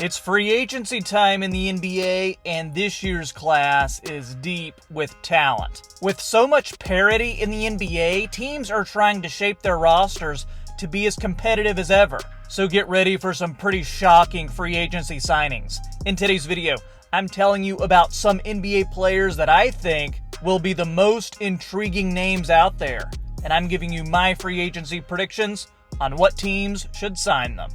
It's free agency time in the NBA, and this year's class is deep with talent. With so much parity in the NBA, teams are trying to shape their rosters to be as competitive as ever. So get ready for some pretty shocking free agency signings. In today's video, I'm telling you about some NBA players that I think will be the most intriguing names out there. And I'm giving you my free agency predictions on what teams should sign them.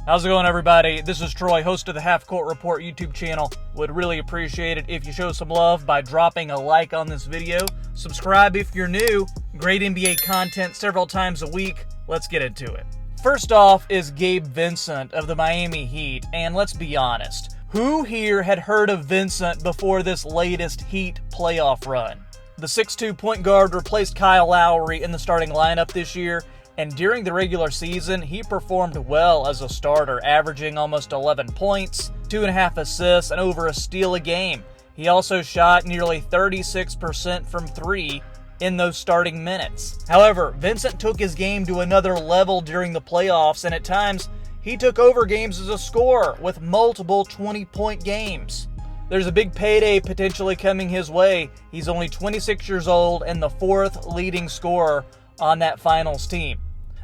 How's it going, everybody? This is Troy, host of the Half Court Report YouTube channel. Would really appreciate it if you show some love by dropping a like on this video. Subscribe if you're new. Great NBA content several times a week. Let's get into it. First off is Gabe Vincent of the Miami Heat, and let's be honest. Who here had heard of Vincent before this latest Heat playoff run? The 6'2" point guard replaced Kyle Lowry in the starting lineup this year, and during the regular season, he performed well as a starter, averaging almost 11 points, 2.5 assists, and over a steal a game. He also shot nearly 36% from three in those starting minutes. However, Vincent took his game to another level during the playoffs, and at times, he took over games as a scorer with multiple 20-point games. There's a big payday potentially coming his way. He's only 26 years old and the fourth leading scorer on that finals team.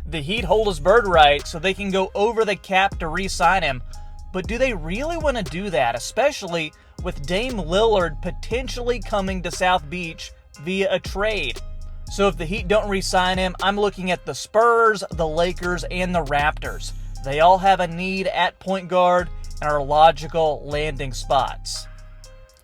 The Heat hold his bird right so they can go over the cap to re-sign him, but do they really want to do that, especially with Dame Lillard potentially coming to South Beach via a trade? So if the Heat don't re-sign him, I'm looking at the Spurs, the Lakers, and the Raptors. They all have a need at point guard and are logical landing spots.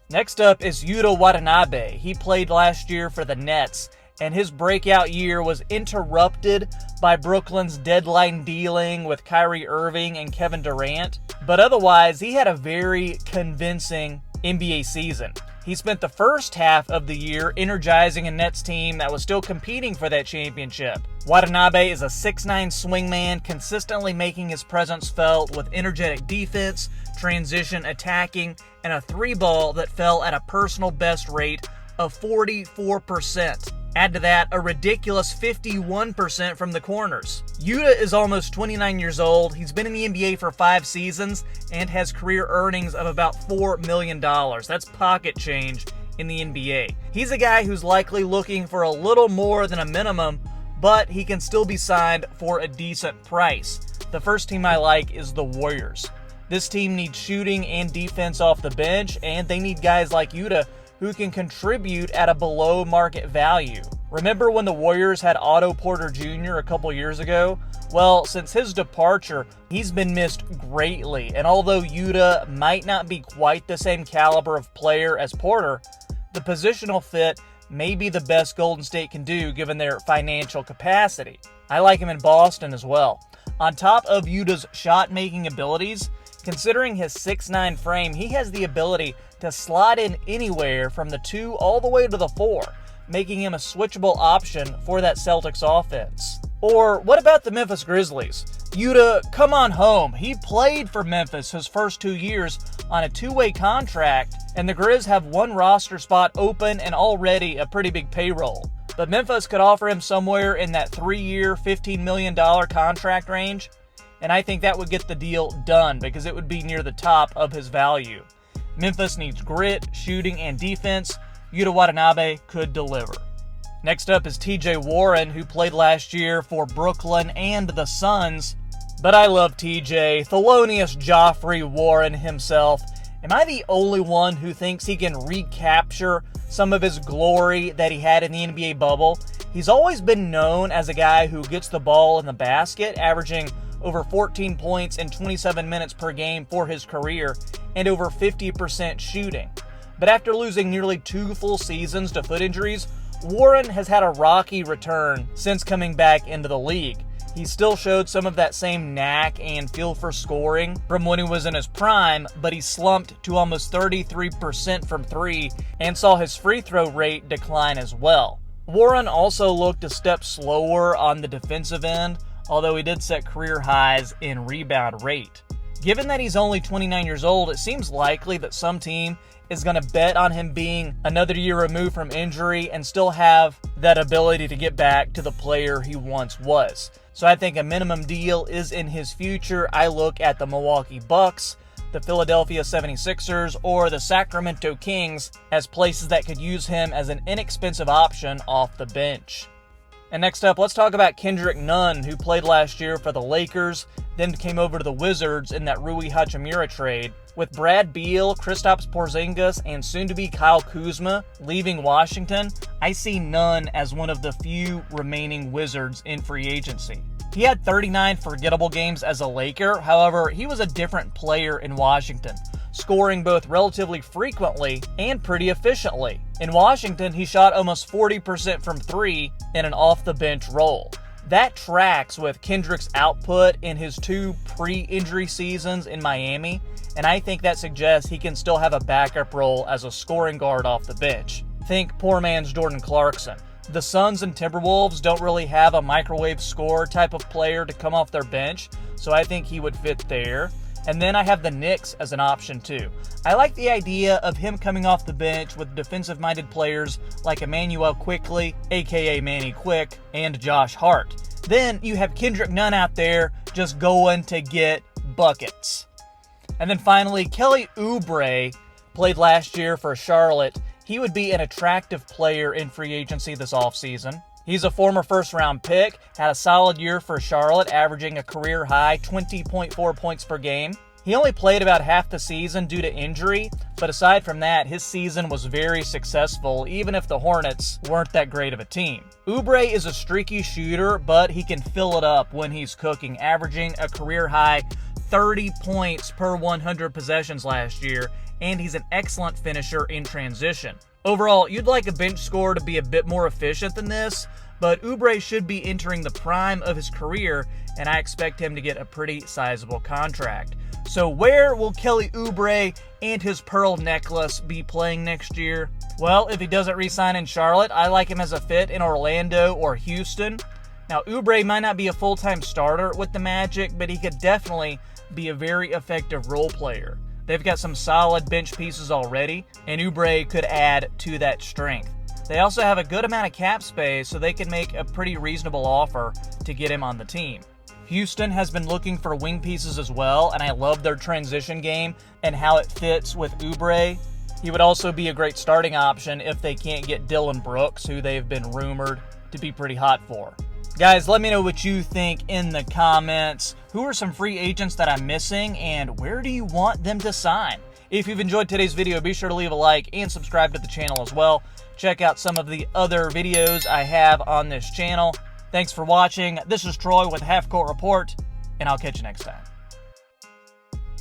Next up is Yuta Watanabe. He played last year for the Nets, and his breakout year was interrupted by Brooklyn's deadline dealing with Kyrie Irving and Kevin Durant. But otherwise, he had a very convincing NBA season. He spent the first half of the year energizing a Nets team that was still competing for that championship. Watanabe is a 6'9" swingman, consistently making his presence felt with energetic defense, transition attacking, and a three ball that fell at a personal best rate of 44%. Add to that a ridiculous 51% from the corners. Yuta is almost 29 years old. He's been in the NBA for 5 seasons and has career earnings of about $4 million. That's pocket change in the NBA. He's a guy who's likely looking for a little more than a minimum, but he can still be signed for a decent price. The first team I like is the Warriors. This team needs shooting and defense off the bench, and they need guys like Yuta who can contribute at a below market value. Remember when the Warriors had Otto Porter Jr. a couple years ago? Well, since his departure, he's been missed greatly, and although Yuta might not be quite the same caliber of player as Porter, the positional fit may be the best Golden State can do given their financial capacity. I like him in Boston as well. On top of Yuta's shot-making abilities, considering his 6'9" frame, he has the ability to slide in anywhere from the 2 all the way to the 4, making him a switchable option for that Celtics offense. Or what about the Memphis Grizzlies? Yuta, come on home. He played for Memphis his first 2 years on a 2-way contract, and the Grizz have one roster spot open and already a pretty big payroll. But Memphis could offer him somewhere in that 3-year, $15 million contract range, and I think that would get the deal done because it would be near the top of his value. Memphis needs grit, shooting, and defense. Yuta Watanabe could deliver. Next up is TJ Warren, who played last year for Brooklyn and the Suns. But I love TJ, Thelonious Joffrey Warren himself. Am I the only one who thinks he can recapture some of his glory that he had in the NBA bubble? He's always been known as a guy who gets the ball in the basket, averaging over 14 points in 27 minutes per game for his career, and over 50% shooting. But after losing nearly 2 full seasons to foot injuries, Warren has had a rocky return since coming back into the league. He still showed some of that same knack and feel for scoring from when he was in his prime, but he slumped to almost 33% from 3 and saw his free throw rate decline as well. Warren also looked a step slower on the defensive end, although he did set career highs in rebound rate. Given that he's only 29 years old, it seems likely that some team is going to bet on him being another year removed from injury and still have that ability to get back to the player he once was. So I think a minimum deal is in his future. I look at the Milwaukee Bucks, the Philadelphia 76ers, or the Sacramento Kings as places that could use him as an inexpensive option off the bench. And next up, let's talk about Kendrick Nunn, who played last year for the Lakers, then came over to the Wizards in that Rui Hachimura trade. With Brad Beal, Kristaps Porzingis, and soon-to-be Kyle Kuzma leaving Washington, I see Nunn as one of the few remaining Wizards in free agency. He had 39 forgettable games as a Laker, however, he was a different player in Washington, scoring both relatively frequently and pretty efficiently. In Washington, he shot almost 40% from three in an off-the-bench role. That tracks with Kendrick's output in his 2 pre-injury seasons in Miami, and I think that suggests he can still have a backup role as a scoring guard off the bench. Think poor man's Jordan Clarkson. The Suns and Timberwolves don't really have a microwave scorer type of player to come off their bench, so I think he would fit there. And then I have the Knicks as an option too. I like the idea of him coming off the bench with defensive-minded players like Emmanuel Quickley, aka Manny Quick, and Josh Hart. Then you have Kendrick Nunn out there just going to get buckets. And then finally, Kelly Oubre played last year for Charlotte. He would be an attractive player in free agency this offseason. He's a former first-round pick, had a solid year for Charlotte, averaging a career-high 20.4 points per game. He only played about half the season due to injury, but aside from that, his season was very successful, even if the Hornets weren't that great of a team. Oubre is a streaky shooter, but he can fill it up when he's cooking, averaging a career-high 30 points per 100 possessions last year, and he's an excellent finisher in transition. Overall, you'd like a bench scorer to be a bit more efficient than this, but Oubre should be entering the prime of his career, and I expect him to get a pretty sizable contract. So where will Kelly Oubre and his pearl necklace be playing next year? Well, if he doesn't re-sign in Charlotte, I like him as a fit in Orlando or Houston. Now, Oubre might not be a full-time starter with the Magic, but he could definitely be a very effective role player. They've got some solid bench pieces already, and Oubre could add to that strength. They also have a good amount of cap space, so they can make a pretty reasonable offer to get him on the team. Houston has been looking for wing pieces as well, and I love their transition game and how it fits with Oubre. He would also be a great starting option if they can't get Dylan Brooks, who they've been rumored to be pretty hot for. Guys, let me know what you think in the comments. Who are some free agents that I'm missing, and where do you want them to sign? If you've enjoyed today's video, be sure to leave a like and subscribe to the channel as well. Check out some of the other videos I have on this channel. Thanks for watching. This is Troy with Half Court Report, and I'll catch you next time.